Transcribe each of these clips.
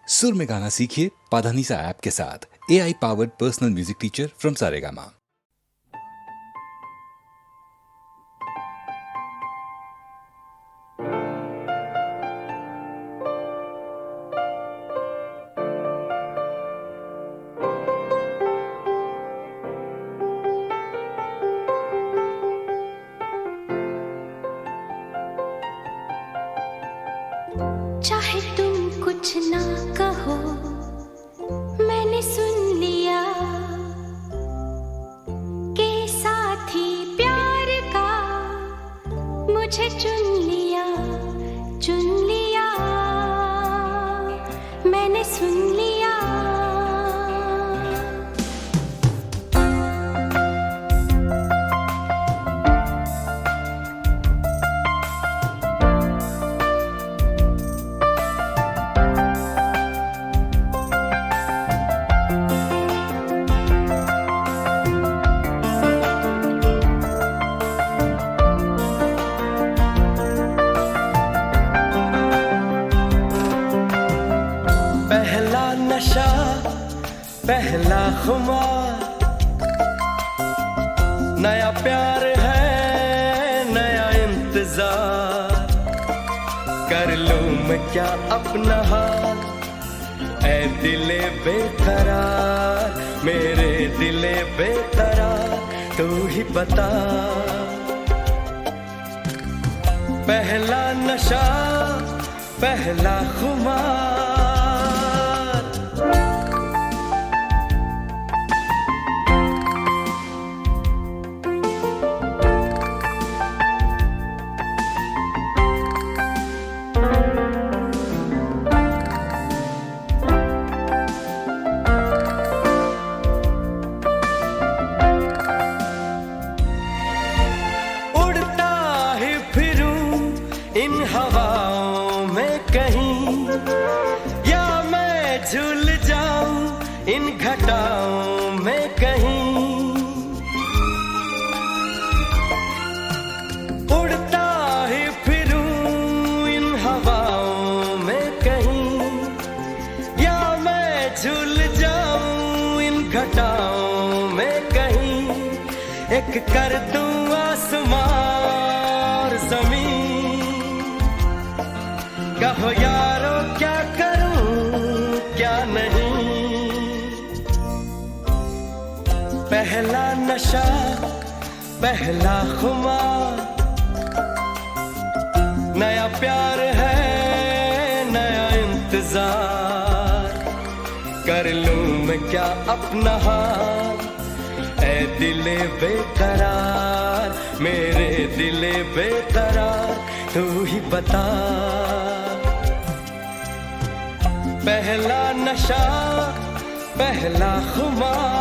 सुर में गाना सीखिए पाधानीसा ऐप के साथ। AI powered personal music teacher from Saregama. चाहे तुम कुछ ना कहो, मैंने सुन लिया कि साथी प्यार का मुझे चुन लिया, मैंने सुन लिया। नशा पहला खुमार, नया प्यार है नया इंतजार, कर लूं मैं क्या अपना हाल, ऐ दिले बेकरार, मेरे दिले बेकरार, तू ही बता। पहला नशा पहला खुमार, इन हवाओं में कहीं, या मैं झूल जाऊं इन घटाओं में कहीं, उड़ता ही फिरूं इन हवाओं में कहीं, या मैं झूल जाऊं इन घटाओं में कहीं, एक कर दूं आसमां और ज़मीन, कहो यारो क्या करूं क्या नहीं। पहला नशा पहला खुमार, नया प्यार है नया इंतजार, कर लूं मैं क्या अपना हाल, ऐ दिले बेकरार, मेरे दिले बेकरार, तू ही बता। पहला नशा पहला खुमार,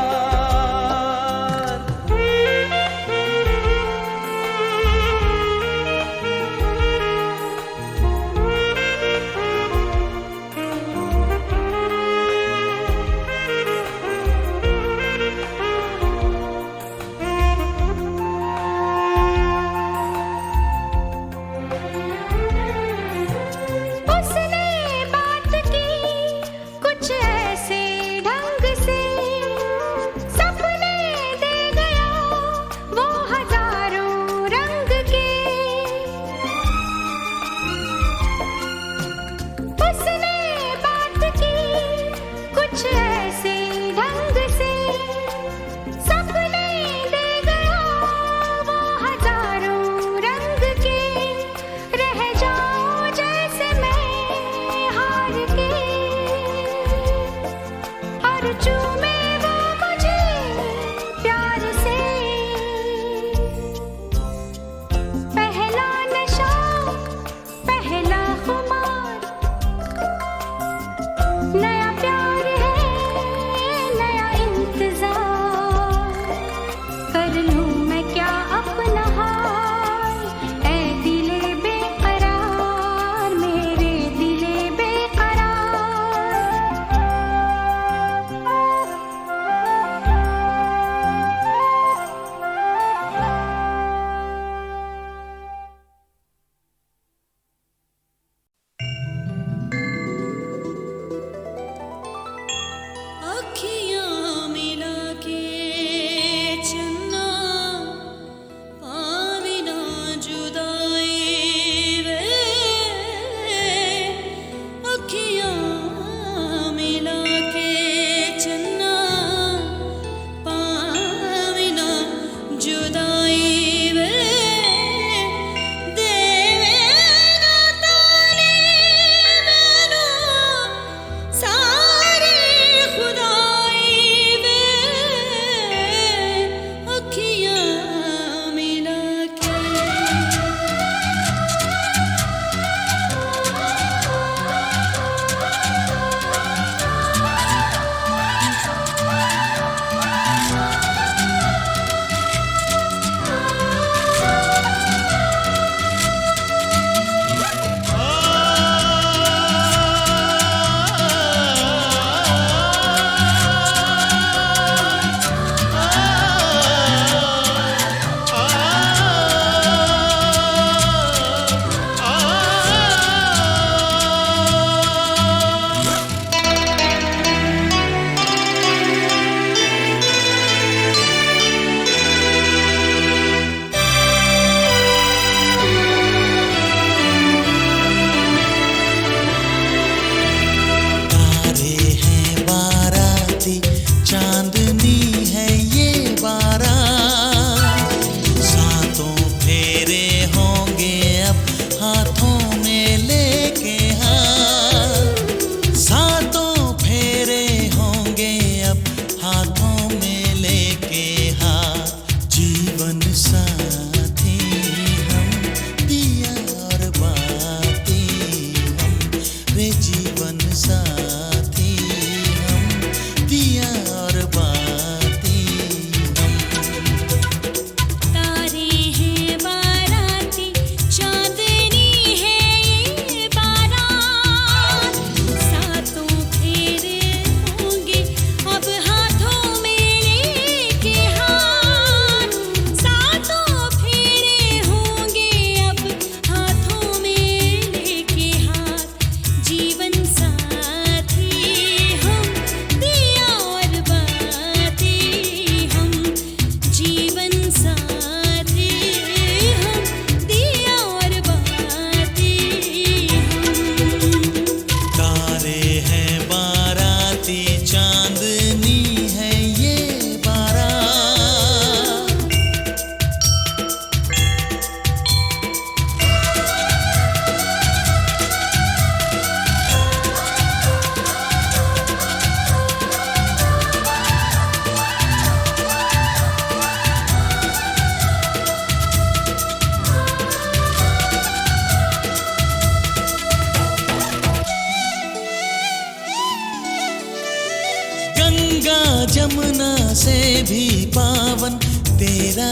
जमुना से भी पावन तेरा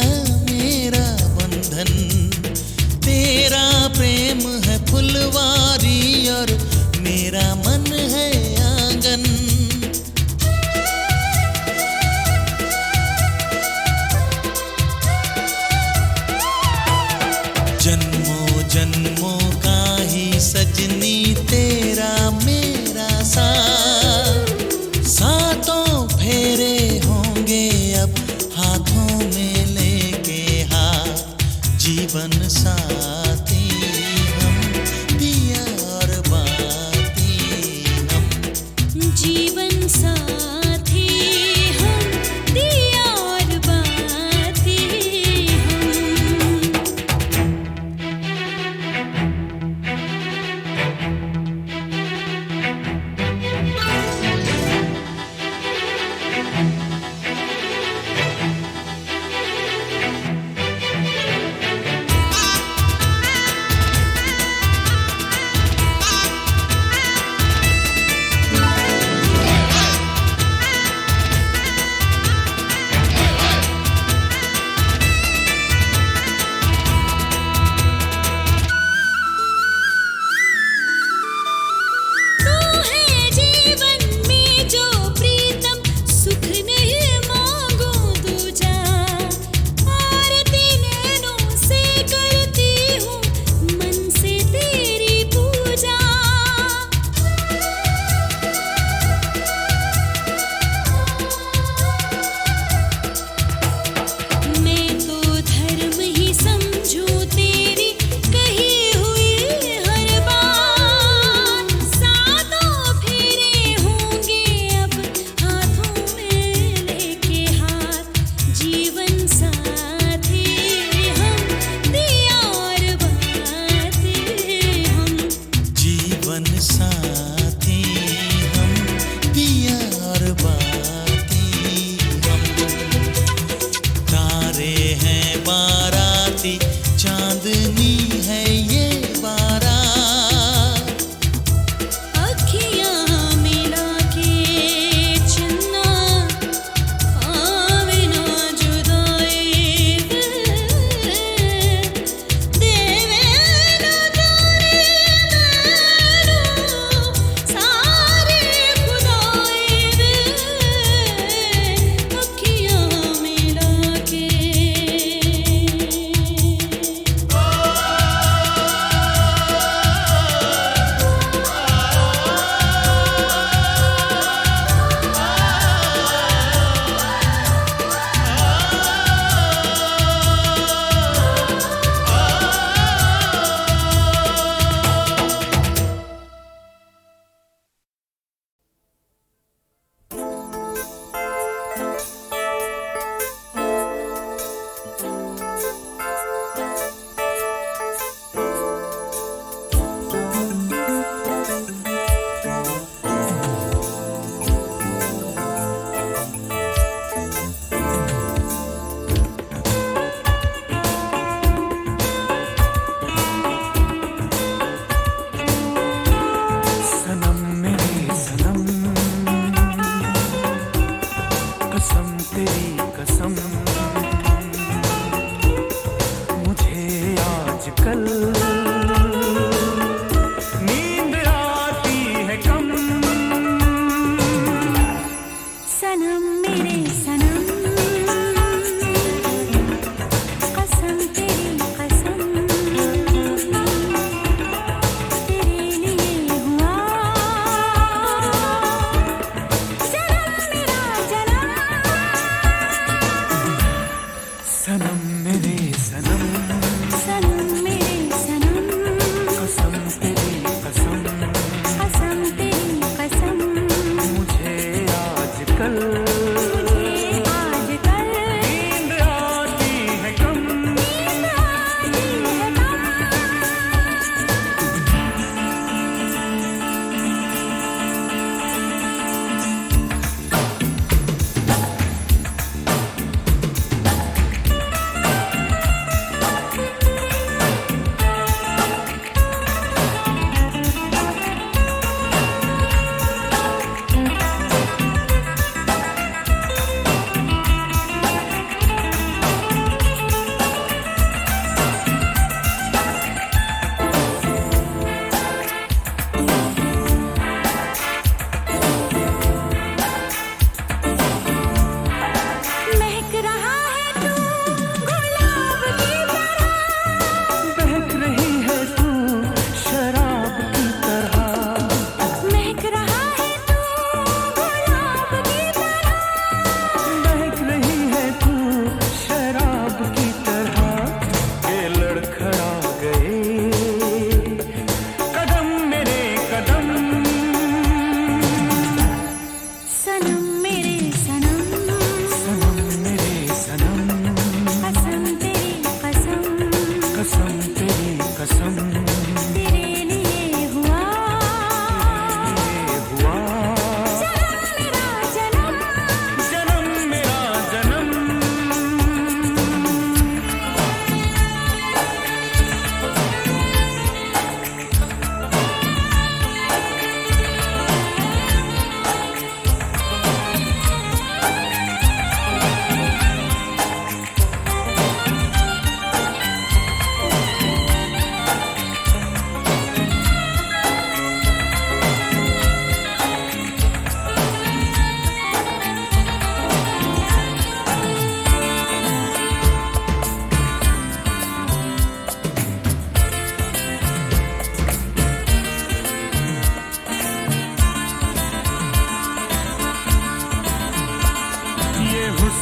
मेरा बंधन। तेरा प्रेम है फुलवारी और मेरा मन है आंगन। जन्मों जन्मों का ही सजनी तेरा मेरा साथ। सातों फेरे होंगे अब हाथों में लेके हाथ। जीवन साथी हम दिया और बाती हम। जीवन साथी हम दिया और बाती हम।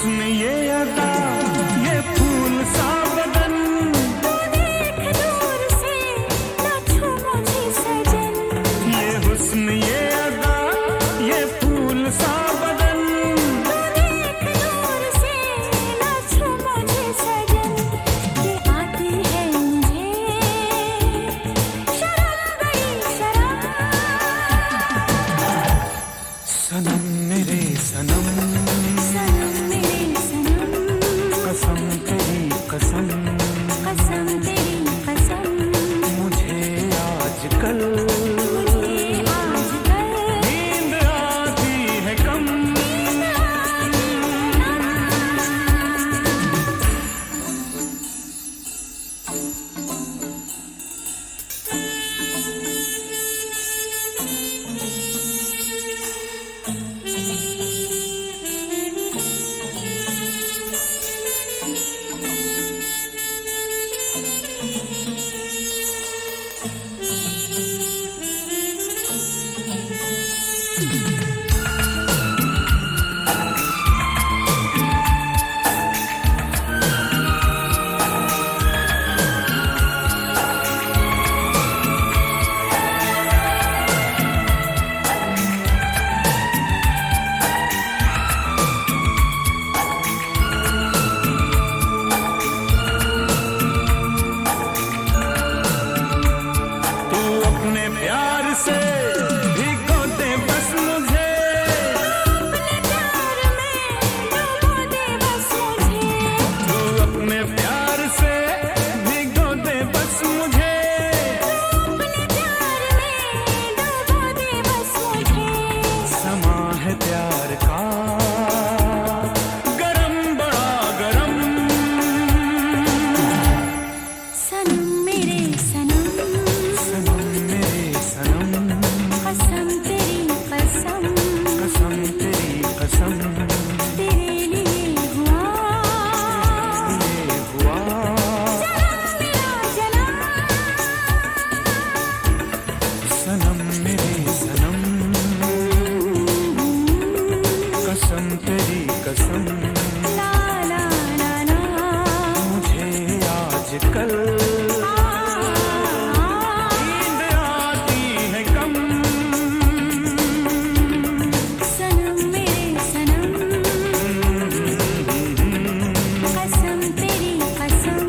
हुस्न ये अदा ये फूल सा बदन तू देख दूर से ना छू मुझे सजन ये हुस्न ये अदा ये फूल सा बदन तू देख दूर से ना छू मुझे सजन ये आती है मुझे शर्म बड़ी शर्म सनम मेरे सनम सनम मेरे सनम कसम तेरी कसम कसम तेरी कसम मुझे आजकल मुझे आजकल नींद आती है कम तू अपने प्यार से भिगो दे बस मुझे अपने प्यार में डुबो दे बस मुझे तू अपने प्यार से भिगो दे बस मुझे अपने प्यार में डुबो दे बस मुझे समा है प्यार का गरम बड़ा गरम सनम मेरे सनम सनम मेरे सनम कसम तेरी कसम कसम तेरी कसम तेरे लिए हुआ ये हुआ मेरा जन्म सनम मेरे सनम कसम तेरी कसम ला ला ला ला मुझे आजकल नींद आती है कम सनम मेरे सनम कसम तेरी कसम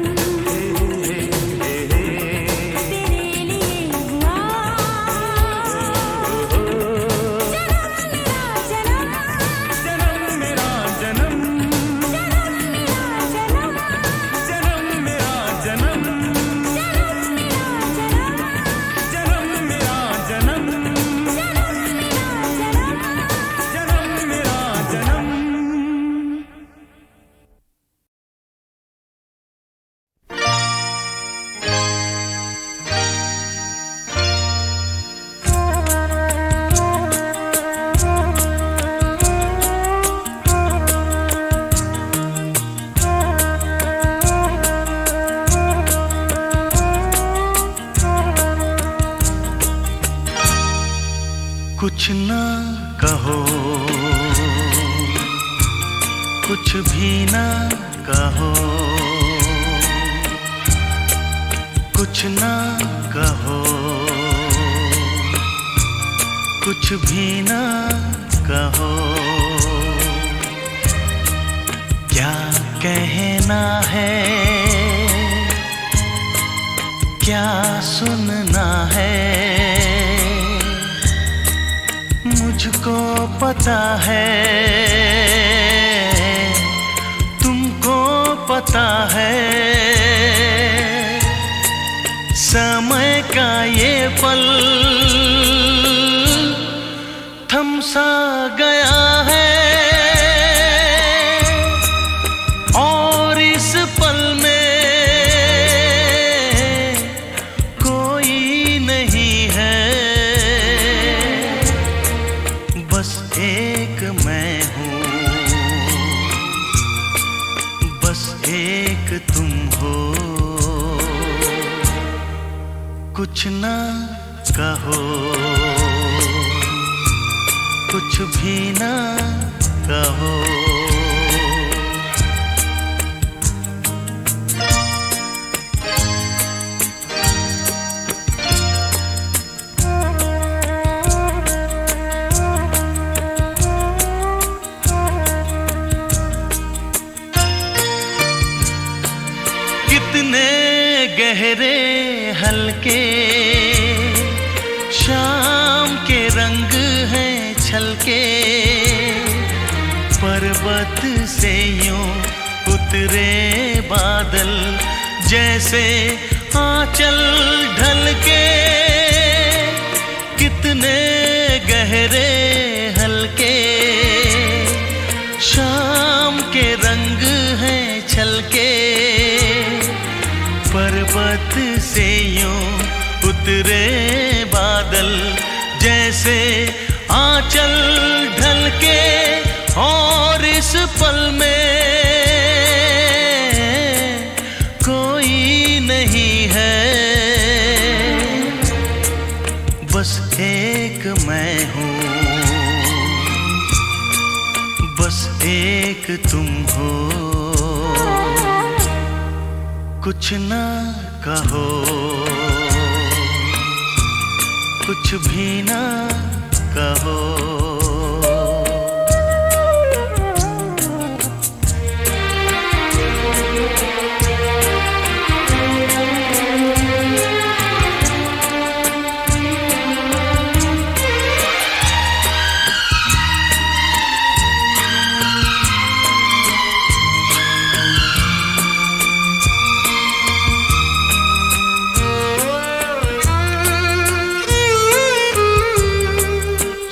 तेरे लिए हुआ जन्म मेरा जन्म जन्म मेरा जन्म जन्म मेरा जन्म जन्म मेरा जन्म जन्म मेरा जन्म जन्म मेरा जन्म कुछ ना कहो कुछ भी ना कहो कुछ ना कहो कुछ भी ना कहो क्या कहना है क्या सुनना है मुझको पता है तुमको पता है समय का ये पल थम सा गया है और इस पल में कोई नहीं है बस एक मैं हूँ बस एक तुम हो कुछ ना कहो कुछ भी ना कहो ढलके, शाम के रंग हैं छलके, पर्वत से यूं उतरे बादल, जैसे आंचल ढलके, कितने गहरे हल्के, शाम के रंग हैं छलके, पर्वत से यूं उतरे बादल, जैसे आंचल ढलके, और इस पल में कोई नहीं है, बस एक मैं हूँ, बस एक तुम हो, कुछ ना कहो, कुछ भी ना कहो।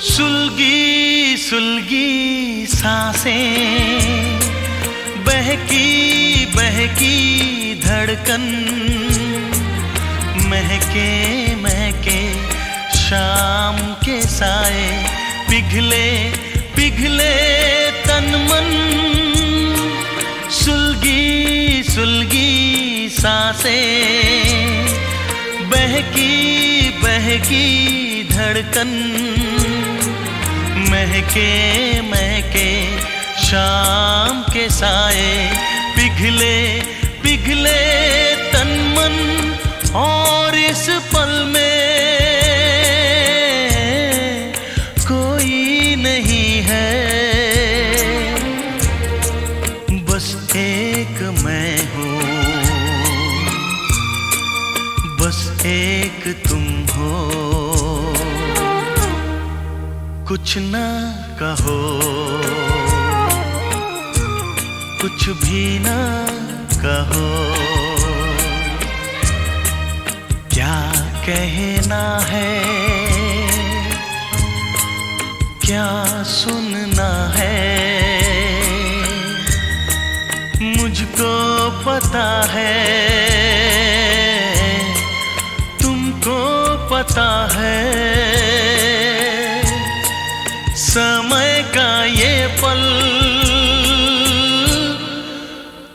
सुलगी सुलगी सांसें, बहकी बहकी धड़कन, महके महके शाम के साए, पिघले पिघले तन मन, सुलगी सुलगी सांसें, बहकी बहकी धड़कन, महके महके शाम के साए, पिघले पिघले तन मन, और इस पल में कोई नहीं है, बस एक मैं हूँ, बस एक तुम हो, कुछ ना कहो, कुछ भी ना कहो, क्या कहना है, क्या सुनना है, मुझको पता है, तुमको पता है, समय का ये पल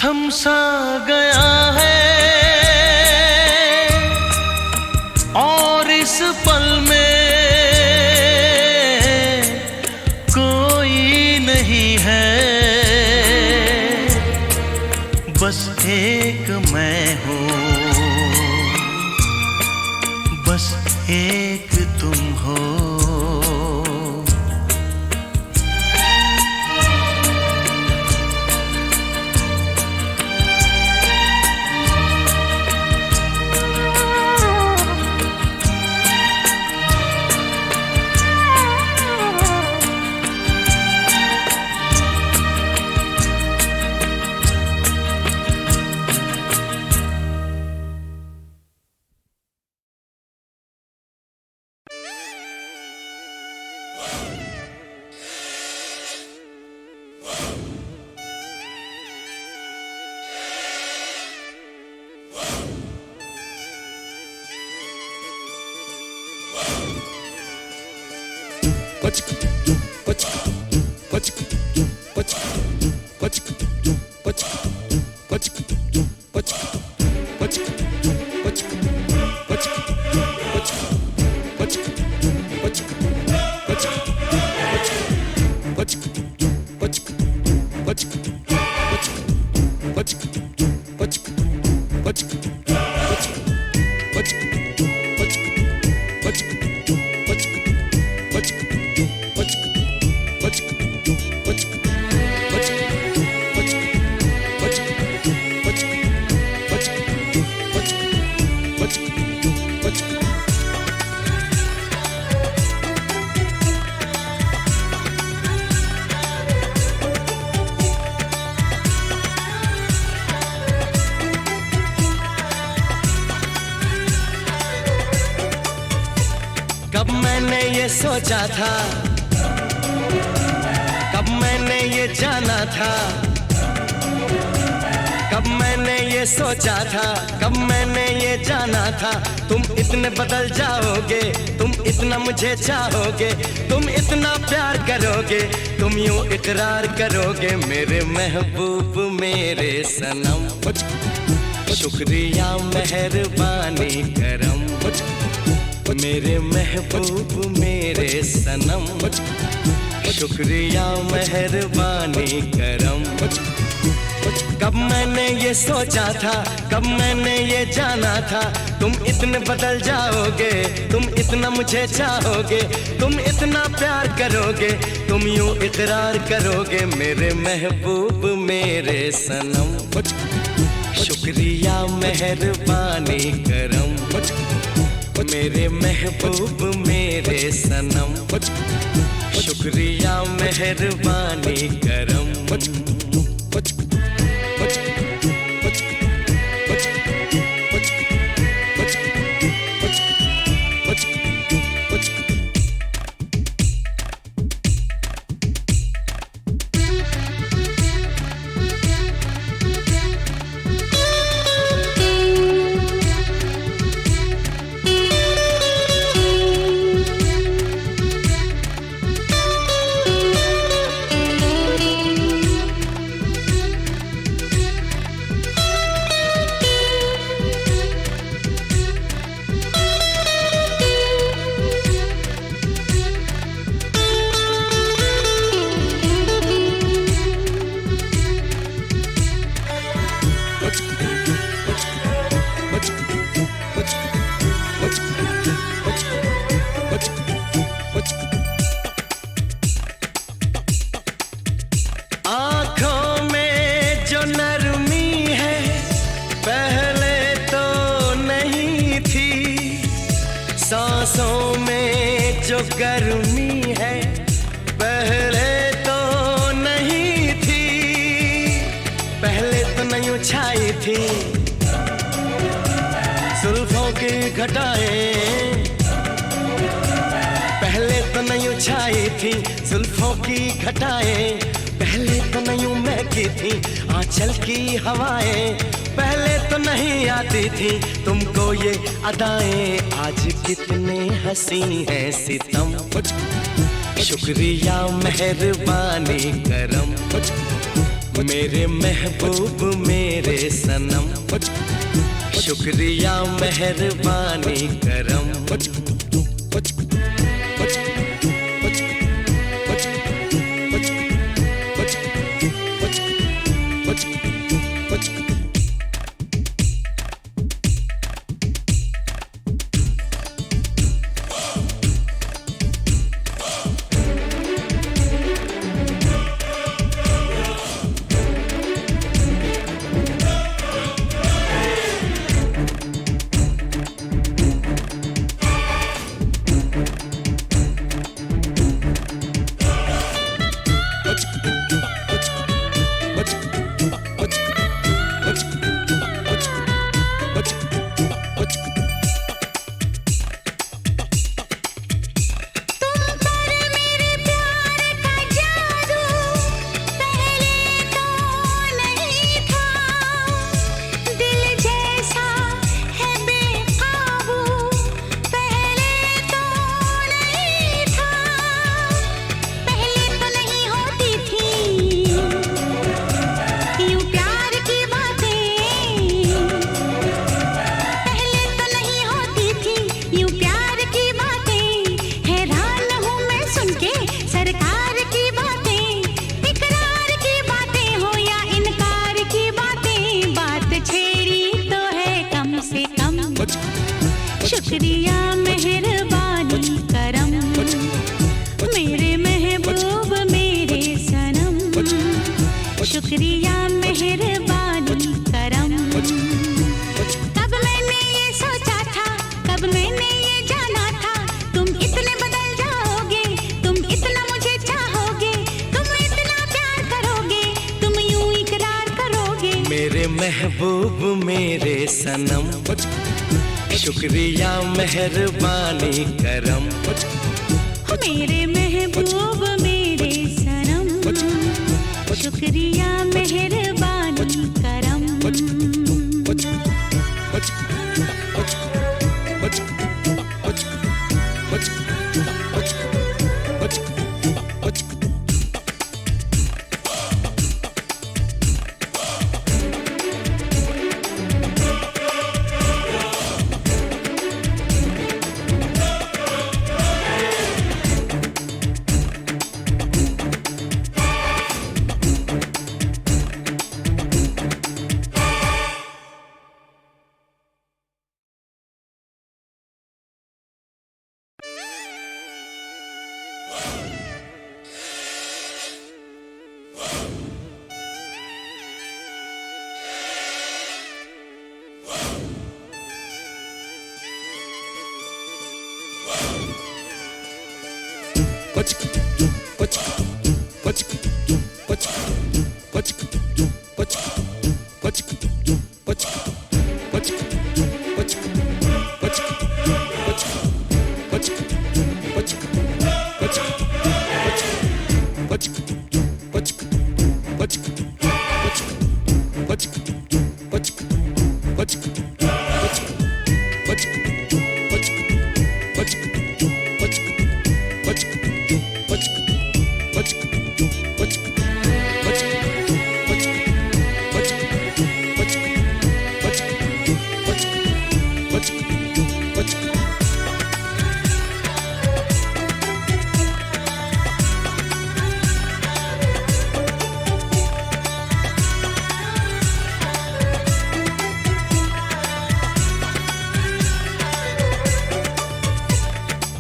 थम सा गया है, और इस पल में कोई नहीं है, बस एक मैं हूँ, बस एक तुम हो। सोचा था, कब मैंने ये जाना था, कब मैंने ये सोचा था, कब मैंने ये जाना था, तुम इतने बदल जाओगे, तुम इतना मुझे चाहोगे, तुम इतना प्यार करोगे, तुम यूं इकरार करोगे मेरे महबूब मेरे सनम। शुक्रिया मेहरबानी करम, मेरे महबूब मेरे सनम। शुक्रिया मेहरबानी करम। कब मैंने ये सोचा था, कब मैंने ये जाना था, तुम इतने बदल जाओगे, तुम इतना मुझे चाहोगे, तुम इतना प्यार करोगे, तुम यूं इकरार करोगे मेरे महबूब मेरे सनम। शुक्रिया मेहरबानी करम, मेरे महबूब मेरे सनम। शुक्रिया मेहरबानी करम। आँखों में जो नरमी है पहले तो नहीं थी, सांसों में जो गर्मी है पहले तो नहीं थी, पहले तो नहीं छाई थी जुल्फों की घटाएं, पहले तो नहीं छाई थी जुल्फों की घटाएं, पहले तो नहीं महकी थी आंचल की हवाएं, पहले तो नहीं आती थी तुमको ये अदाएं, आज कितने हंसी है सितम। शुक्रिया मेहरबानी करम, मेरे महबूब मेरे सनम। शुक्रिया मेहरबानी करम। शुक्रिया मेहरबानी करम, मेरे महबूब मेरे सनम। शुक्रिया मेहरबानी करम। कब मैंने ये सोचा था, कब मैंने ये जाना था, तुम इतने बदल जाओगे, तुम इतना मुझे चाहोगे, तुम इतना प्यार करोगे, तुम यूं इकरार करोगे मेरे महबूब मेरे सनम। शुक्रिया मेहरबानी करम। मेरे महबूब मेरे सनम, शुक्रिया मेहरबानी करम।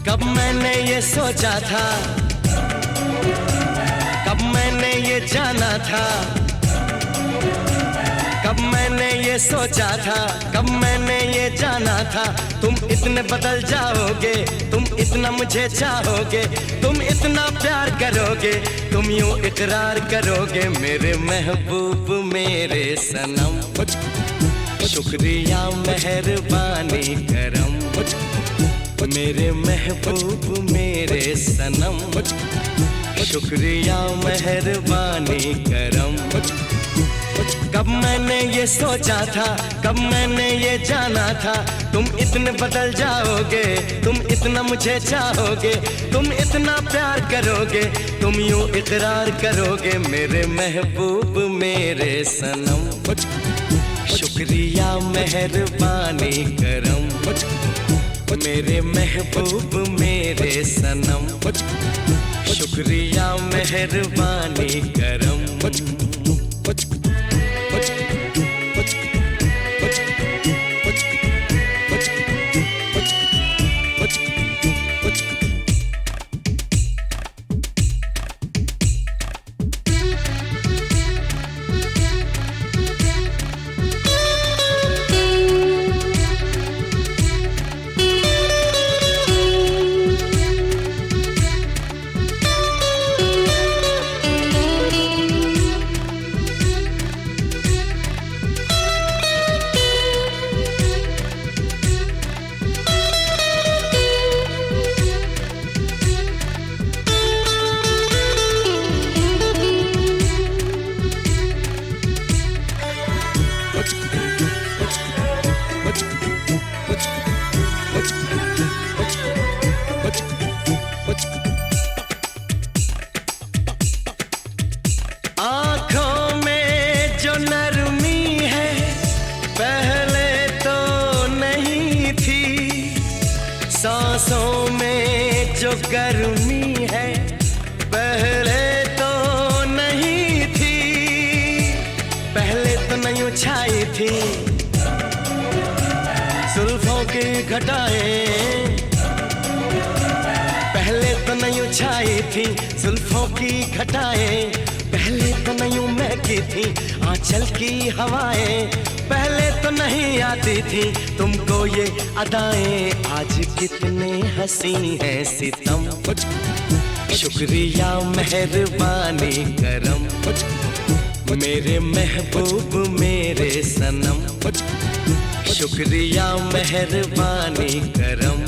कब मैंने ये सोचा था, कब मैंने ये जाना था, कब मैंने ये सोचा था, कब मैंने ये जाना था। तुम इतने बदल जाओगे, तुम इतना मुझे चाहोगे, तुम इतना प्यार करोगे, तुम यूं इकरार करोगे मेरे महबूब मेरे सनम। शुक्रिया मेहरबानी करम मेरे महबूब मेरे सनम। शुक्रिया मेहरबानी करम। कब मैंने ये सोचा था, कब मैंने ये जाना था, तुम इतने बदल जाओगे, तुम इतना मुझे चाहोगे, तुम इतना प्यार करोगे, तुम यूं इकरार करोगे मेरे महबूब मेरे सनम। शुक्रिया मेहरबानी करम मेरे महबूब मेरे सनम। शुक्रिया मेहरबानी करम। आँखों में जो नरमी है पहले तो नहीं थी, सांसों में जो गर्मी है पहले तो नहीं थी, पहले तो नहीं छाई थी जुल्फों की घटाएं, पहले तो नहीं छाई थी जुल्फों की घटाएं, पहले तो नहीं महकी थी आंचल की हवाएं, पहले तो नहीं आती थी तुमको ये अदाएं, आज कितने हंसी हैं सितम। शुक्रिया मेहरबानी करम मेरे महबूब मेरे सनम। शुक्रिया मेहरबानी करम।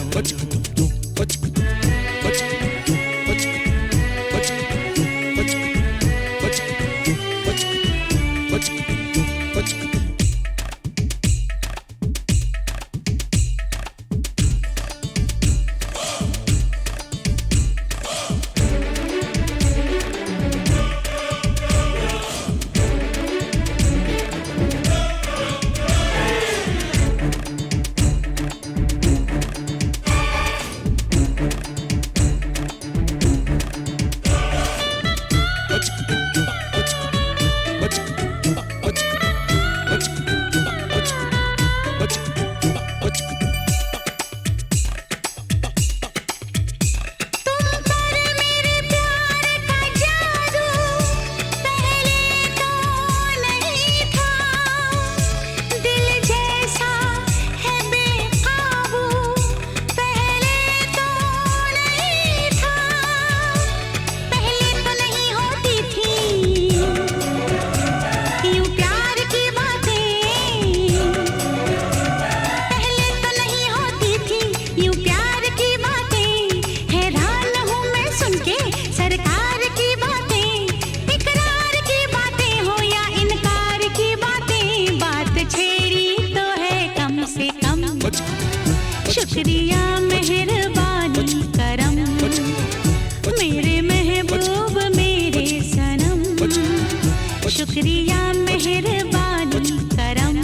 शुक्रिया मेहरबानी करम।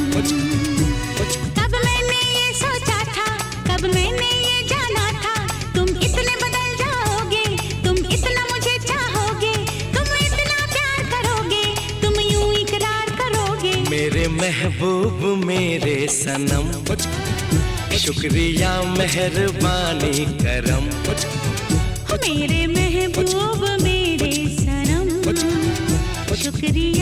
कब मैंने ये सोचा था, कब मैंने ये जाना था, तुम इतने बदल जाओगे, तुम इतना मुझे चाहोगे, तुम इतना प्यार करोगे, तुम यूं इकरार करोगे। मेरे महबूब मेरे सनम, शुक्रिया मेहरबानी करम। मेरे महबूब मेरे सनम, शुक्रिया